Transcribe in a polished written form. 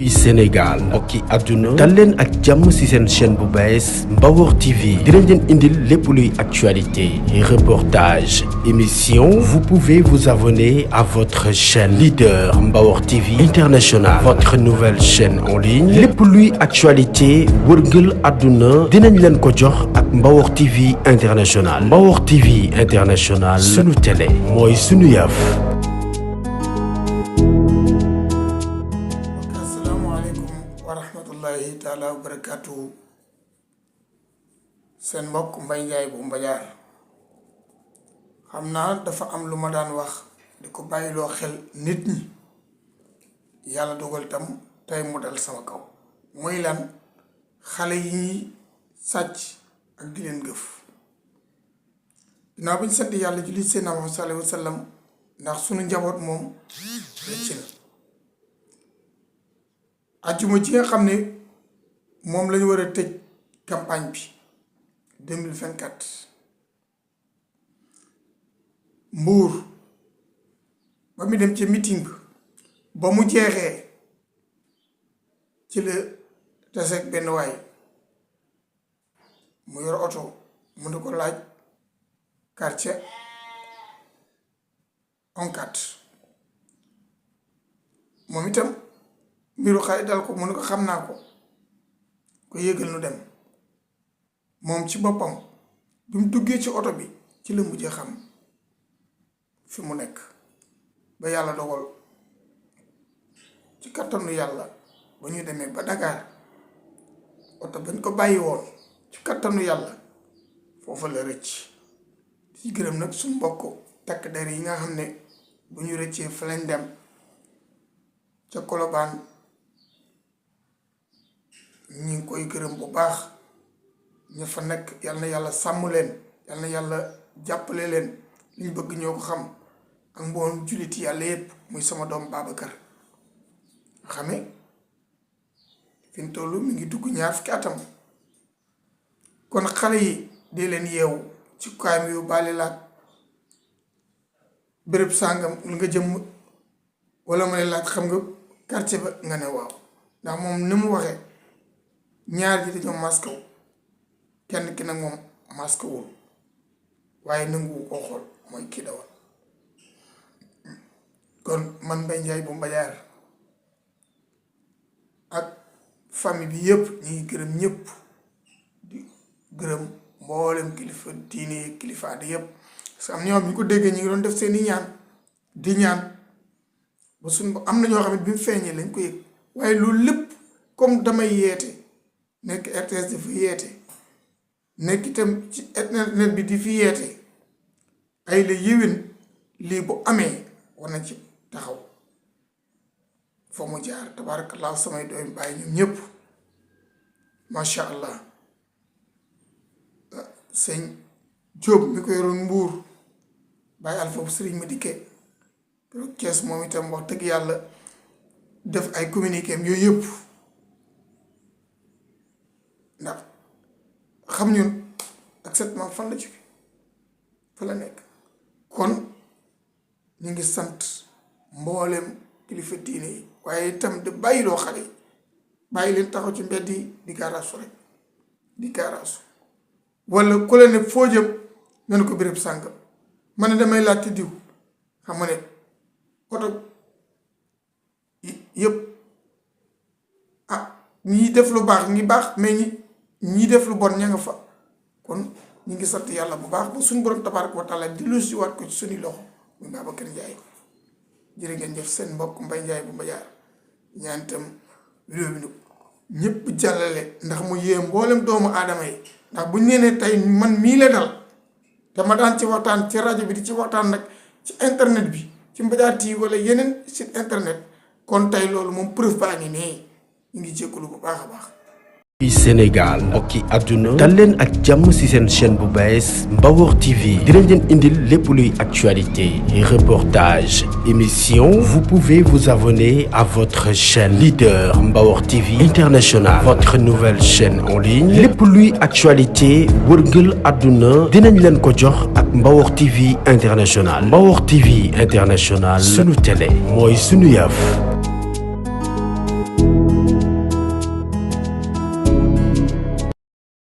Sénégal mbokki àdduna dal leen ak jàmm ci seen chaîne bu bees Mbawor TV dinañ leen indil lépp luy actualité reportage émission vous pouvez vous abonner à votre chaîne leader Mbawor TV International votre nouvelle chaîne en ligne lépp luy actualité wërngël àdduna dinañ leen ko jox ak Mbawor TV International Mbawor TV International sunu télé mooy sunu yëf. taala wa barakaatu seen mbokk Mbaye Ndiaye bu Mbadiar xam naa dafa am lu ma daan wax di ko bàyyiloo xel nit ñi yàlla dogal tam tey mu dal sama kaw mooy lan xale yi sàcc ak di leen gëf ginnaaw bi ñu sant yàlla julli seen Muhammad sallallahu alayhi wa sallam ndax sunu njaboot moom rëcc na ajjuma ji nga xam ne moom lañu war a tëj campagne bi 2024 Mbuur ba mu dem ci meeting ba mu jeexee ci la taseeg benn waay mu yor oto mu ne ko laaj quartier onkat moom itam mbiru xale dal ko mu ne ko xam naa ko yëgal nu dem moom ci boppam bi mu duggee ci oto bi ci la mujjee xam fi mu nekk ba yàlla dogal ci kattanu yàlla ba ñu demee ba Dakar oto bañ ko bàyyi woon ci kattanu yàlla foofa la rëcc ci gërëm nag suñu mbokk takk der yi nga xam ne bu ñu rëccee fa lañ dem ca Colobane ñi ngi koy gërëm bu baax ñu fa nekk yal na yàlla sàmm leen yal na yàlla jàppale leen liñ bëgg ñoo ko xam ak mboolem jullit yàlla yépp muy sama doom Babacar nga xame fi mu toll mi ngi dugg ñaar fukki atam kon xale yi dee leen yeewu ci kaay mi yu bàle laat béréb sàngam lu nga jëm wala ma ne laat xam nga quartier ba nga ne waaw ndax moom ni mu waxee ñaar ji dañoo masque wu kenn ki nag moom masque wul waaye nanguwu koo xool mooy kii dawal kon man Mbaye Ndiaye bu Mbadiar ak famille bi yëpp ñu ngi gërëm ñëpp di gërëm mboolem kilifa diine kilifa aada yëpp parce que am na ñoo xam ñu ko déggee ñu ngi doon def seeni ñaan di ñaan ba suñ am na ñoo xam ne bi mu feeñee lañ ko yëg waaye loolu lépp comme damay yeete nekk RTS di fi yeete nekk itam ci internet bi di fi yeete ay la yéwén lii bu amee war na ci taxaw fa mu jaar tabarakallah samay doom bàyyi ñoom ñëpp macha allah sëñ Jóob mi ko yoroon Mbuur bàyyi alfa bu sëriñ ma dikkee kees moom itam wax dëgg yàlla def ay communiqué am yooyu yëpp ndax xam ñun exactement fan la jóge fa la nekk kon ñu ngi sant mboolem kilifa diine yi waaye itam de bàyyiloo xale yi bàyyi leen taxaw ci mbedd yi di gaaraasu rek di gaaraasu wala ku la ne foo jëm nga ne ko béréb sàngam man ne damay laajte diw xam nga ne oto yëpp ah ñi def lu baax ngi baax mais ñi def lu bon ña nga fa kon ñu ngi sant yàlla bu baax ba suñu borom tabaaraka wa taala di lu si waat ko ci suñuy loxo muy Babacar Ndiaye jërë ngeen jëf seen mbokk Mbaye Ndiaye bu Mbadiar ñaan itam vidéo bi ñëpp jàllale ndax mu yee mboolem doomu aadama yi ndax buñ nee ne tey man mii la dal te ma daan ci waxtaan ci rajo bi di ci waxtaan nag ci internet bi ci Mbadiar TV wala yeneen site internet kon tey loolu moom preuve baa ngi nii ñu ngi jégalu bu baax a baax. Sénégal mbokki àdduna dal leen ak jàmm ci seen chaîne bu bees Mbawor TV dinañ leen indil lépp luy actualité reportage émission vous pouvez vous abonner à votre chaîne leader Mbawor TV International votre nouvelle chaîne en ligne lépp luy actualité wërngël àdduna dinañ leen ko jox ak Mbawor TV International Mbawor TV International sunu télé mooy sunu yëf.